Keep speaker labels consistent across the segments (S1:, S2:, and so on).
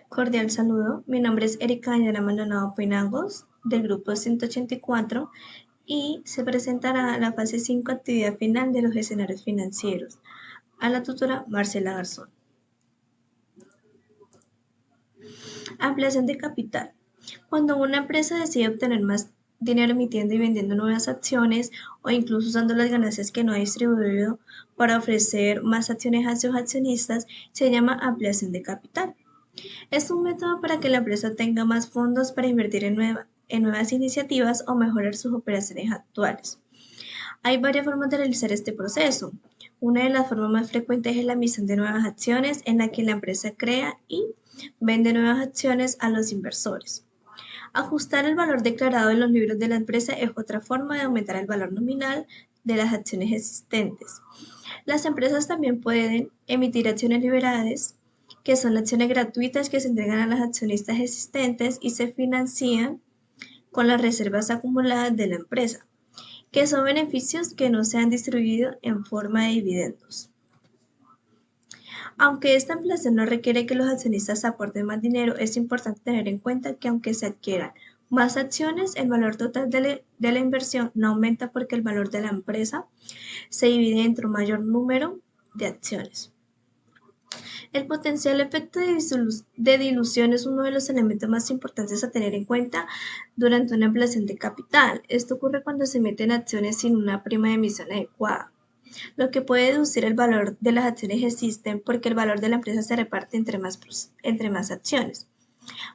S1: Cordial saludo, mi nombre es Erika Dayana Maldonado Pinagos del grupo 184 y se presentará la fase 5 actividad final de los escenarios financieros a la tutora Marcela Garzón. Ampliación de capital. Cuando una empresa decide obtener más dinero emitiendo y vendiendo nuevas acciones o incluso usando las ganancias que no ha distribuido para ofrecer más acciones a sus accionistas, se llama ampliación de capital. Es un método para que la empresa tenga más fondos para invertir en nuevas iniciativas o mejorar sus operaciones actuales. Hay varias formas de realizar este proceso. Una de las formas más frecuentes es la emisión de nuevas acciones, en la que la empresa crea y vende nuevas acciones a los inversores. Ajustar el valor declarado en los libros de la empresa es otra forma de aumentar el valor nominal de las acciones existentes. Las empresas también pueden emitir acciones liberadas, que son acciones gratuitas que se entregan a los accionistas existentes y se financian con las reservas acumuladas de la empresa, que son beneficios que no se han distribuido en forma de dividendos. Aunque esta ampliación no requiere que los accionistas aporten más dinero, es importante tener en cuenta que aunque se adquieran más acciones, el valor total de la inversión no aumenta porque el valor de la empresa se divide entre un mayor número de acciones. El potencial efecto de dilución es uno de los elementos más importantes a tener en cuenta durante una ampliación de capital. Esto ocurre cuando se emiten acciones sin una prima de emisión adecuada, lo que puede reducir el valor de las acciones existen porque el valor de la empresa se reparte entre más acciones.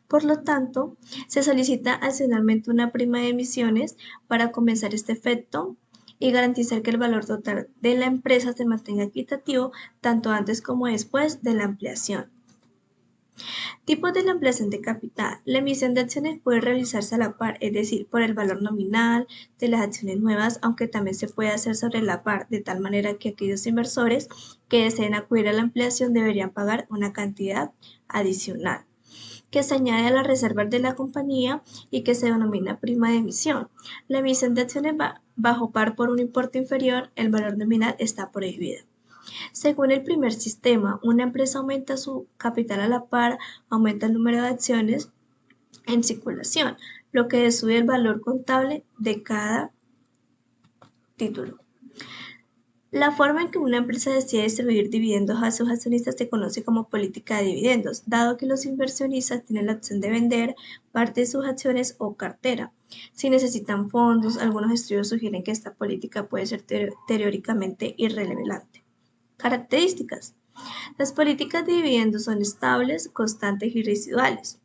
S1: Por lo tanto, se solicita adicionalmente una prima de emisiones para compensar este efecto y garantizar que el valor total de la empresa se mantenga equitativo tanto antes como después de la ampliación. Tipos de la ampliación de capital. La emisión de acciones puede realizarse a la par, es decir, por el valor nominal de las acciones nuevas, aunque también se puede hacer sobre la par, de tal manera que aquellos inversores que deseen acudir a la ampliación deberían pagar una cantidad adicional, que se añade a las reservas de la compañía y que se denomina prima de emisión. La emisión de acciones bajo par por un importe inferior, el valor nominal está prohibida. Según el primer sistema, una empresa aumenta su capital a la par, aumenta el número de acciones en circulación, lo que sube el valor contable de cada título. La forma en que una empresa decide distribuir dividendos a sus accionistas se conoce como política de dividendos, dado que los inversionistas tienen la opción de vender parte de sus acciones o cartera. Si necesitan fondos, algunos estudios sugieren que esta política puede ser teóricamente irrelevante. Características. Las políticas de dividendos son estables, constantes y residuales.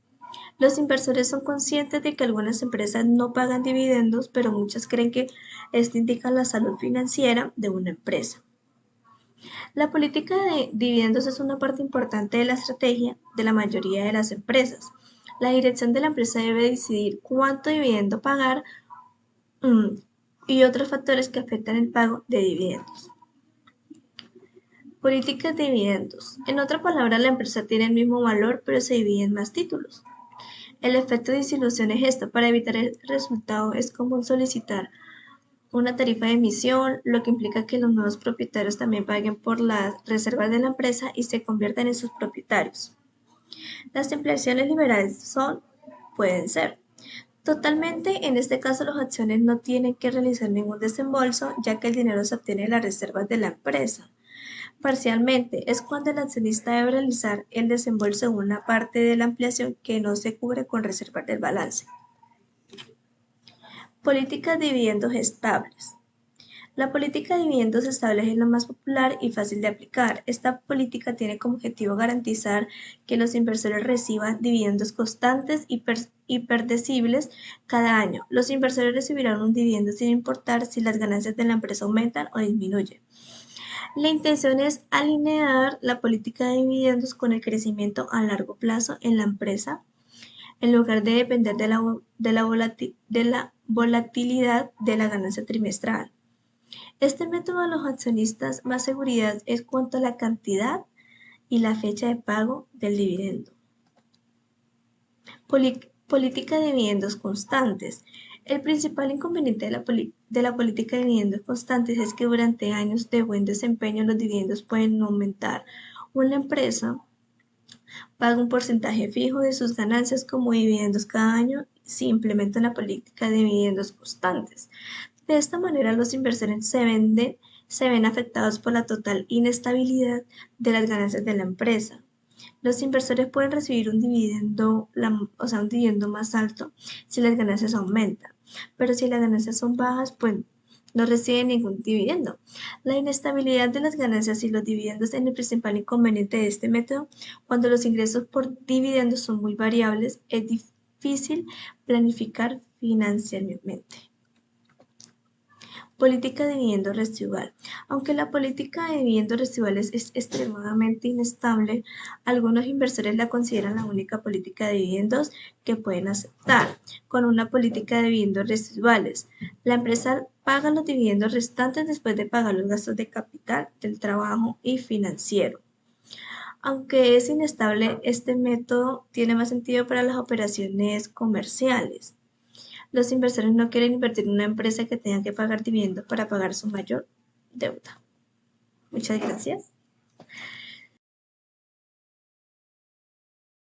S1: Los inversores son conscientes de que algunas empresas no pagan dividendos, pero muchas creen que esto indica la salud financiera de una empresa. La política de dividendos es una parte importante de la estrategia de la mayoría de las empresas. La dirección de la empresa debe decidir cuánto dividendo pagar y otros factores que afectan el pago de dividendos. Políticas de dividendos. En otra palabra, la empresa tiene el mismo valor, pero se divide en más títulos. El efecto de disolución es esto. Para evitar el resultado es común solicitar una tarifa de emisión, lo que implica que los nuevos propietarios también paguen por las reservas de la empresa y se conviertan en sus propietarios. Las ampliaciones liberales pueden ser. Totalmente, en este caso los acciones no tienen que realizar ningún desembolso, ya que el dinero se obtiene de las reservas de la empresa. Parcialmente, es cuando el accionista debe realizar el desembolso de una parte de la ampliación que no se cubre con reservas del balance. Políticas de dividendos estables. La política de dividendos estables es la más popular y fácil de aplicar. Esta política tiene como objetivo garantizar que los inversores reciban dividendos constantes y predecibles cada año. Los inversores recibirán un dividendo sin importar si las ganancias de la empresa aumentan o disminuyen. La intención es alinear la política de dividendos con el crecimiento a largo plazo en la empresa, en lugar de depender de la volatilidad de la ganancia trimestral. Este método a los accionistas más seguridad es cuanto a la cantidad y la fecha de pago del dividendo. Política de dividendos constantes. El principal inconveniente de la política de dividendos constantes es que durante años de buen desempeño los dividendos pueden no aumentar. Una empresa Paga un porcentaje fijo de sus ganancias como dividendos cada año si implementa una política de dividendos constantes. De esta manera, los inversores se ven afectados por la total inestabilidad de las ganancias de la empresa. Los inversores pueden recibir un dividendo más alto si las ganancias aumentan, pero si las ganancias son bajas, pues no reciben ningún dividendo. La inestabilidad de las ganancias y los dividendos es el principal inconveniente de este método. Cuando los ingresos por dividendos son muy variables, es difícil planificar financieramente. Política de dividendo residual. Aunque la política de dividendos residuales es extremadamente inestable, algunos inversores la consideran la única política de dividendos que pueden aceptar. Con una política de dividendos residuales, la empresa paga los dividendos restantes después de pagar los gastos de capital, del trabajo y financiero. Aunque es inestable, este método tiene más sentido para las operaciones comerciales. Los inversores no quieren invertir en una empresa que tenga que pagar dividendos para pagar su mayor deuda. Muchas gracias.